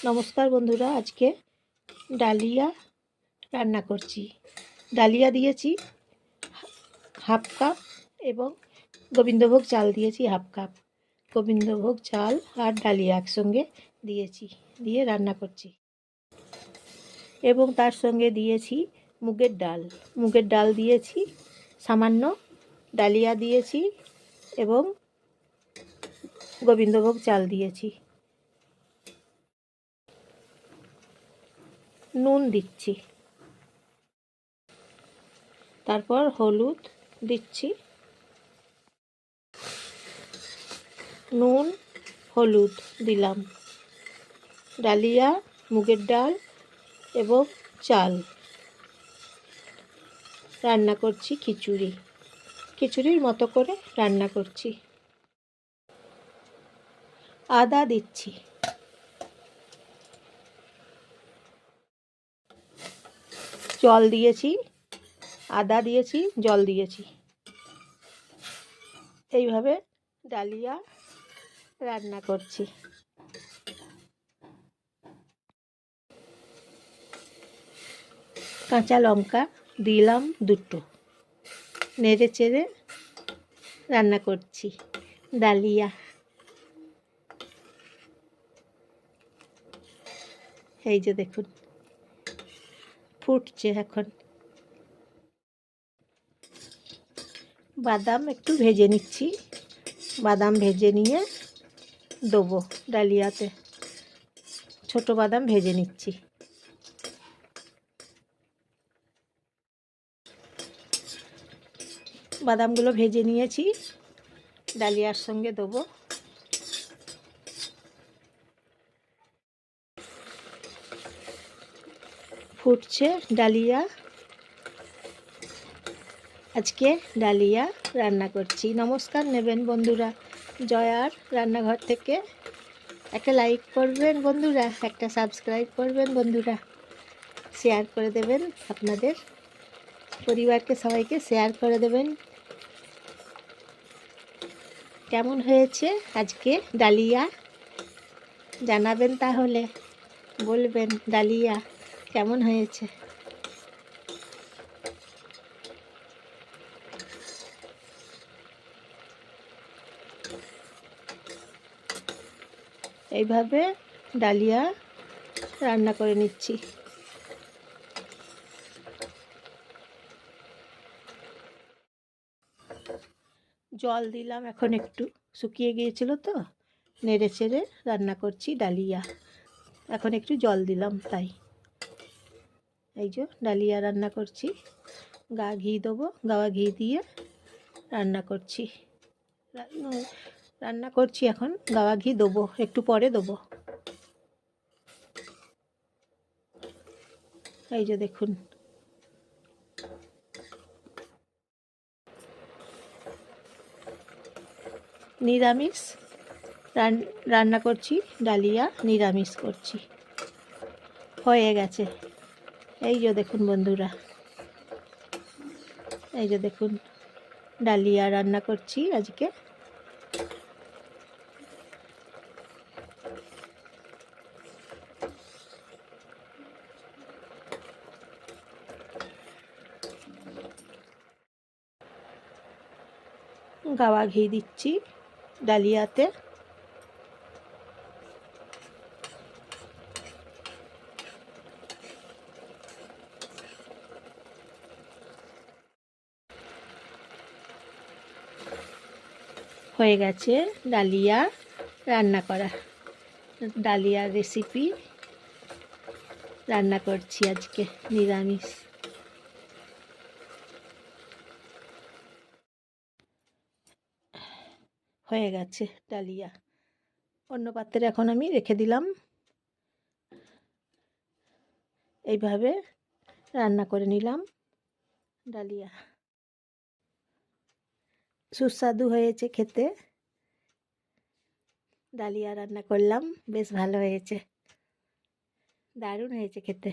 নমস্কার বন্ধুরা, আজকে ডালিয়া রান্না করছি। ডালিয়া দিয়েছি হাফ কাপ এবং গোবিন্দভোগ চাল দিয়েছি হাফ কাপ। গোবিন্দভোগ চাল আর ডালিয়া একসঙ্গে দিয়েছি, দিয়ে রান্না করছি। এবং তার সঙ্গে দিয়েছি মুগের ডাল দিয়েছি সামান্য, ডালিয়া দিয়েছি এবং গোবিন্দভোগ চাল দিয়েছি। নুন দিচ্ছি, তারপর হলুদ দিচ্ছি, নুন হলুদ দিলাম। ডালিয়া, মুগের ডাল এবং চাল রান্না করছি খিচুড়ির মতো করে রান্না করছি। আদা দিচ্ছি, জল দিয়েছি, আদা দিয়েছি, জল দিয়েছি। এইভাবে ডালিয়া রান্না করছি। কাঁচা লঙ্কা দিলাম দুটো, নেড়ে চেড়ে রান্না করছি ডালিয়া। এই যে দেখুন ফুটছে এখন। বাদাম একটু ভেজে নিচ্ছি, বাদাম ভেজে নিয়ে দেবো ডালিয়াতে। ছোট বাদাম ভেজে নিচ্ছি। বাদামগুলো ভেজে নিয়েছি, ডালিয়ার সঙ্গে দেবো। ফুটছে ডালিয়া। আজকে ডালিয়া রান্না করছি। নমস্কার নেবেন বন্ধুরা জয়ার রান্নাঘর থেকে। একটা লাইক করবেন বন্ধুরা, একটা সাবস্ক্রাইব করবেন বন্ধুরা, শেয়ার করে দেবেন, আপনাদের পরিবারকে সবাইকে শেয়ার করে দেবেন। কেমন হয়েছে আজকে ডালিয়া জানাবেন, তাহলে বলবেন ডালিয়া কেমন হয়েছে। এইভাবে ডালিয়া রান্না করে নিচ্ছি। জল দিলাম, এখন একটু শুকিয়ে গিয়েছিল তো, নেড়ে চেড়ে রান্না করছি ডালিয়া। এখন একটু জল দিলাম, তাই এই যে ডালিয়া রান্না করছি। ঘি দেবো, গাওয়া ঘি দিয়ে রান্না করছি। এখন গাওয়া ঘি দেবো, একটু পরে দেবো। এই যে দেখুন নিরামিষ রান্না করছি, ডালিয়া নিরামিষ করছি। হয়ে গেছে। এই যে দেখুন বন্ধুরা, এই যে দেখুন ডালিয়া রান্না করছি আজকে। গাওয়া ঘি দিচ্ছি ডালিয়াতে। হয়ে গেছে ডালিয়া রান্না করা। ডালিয়ার রেসিপি রান্না করছি আজকে নিরামিষ। হয়ে গেছে ডালিয়া। অন্য পাত্রে এখন আমি রেখে দিলাম। এইভাবে রান্না করে নিলাম ডালিয়া। সুস্বাদু হয়েছে খেতে। ডালিয়া রান্না করলাম, বেশ ভালো হয়েছে, দারুণ হয়েছে খেতে।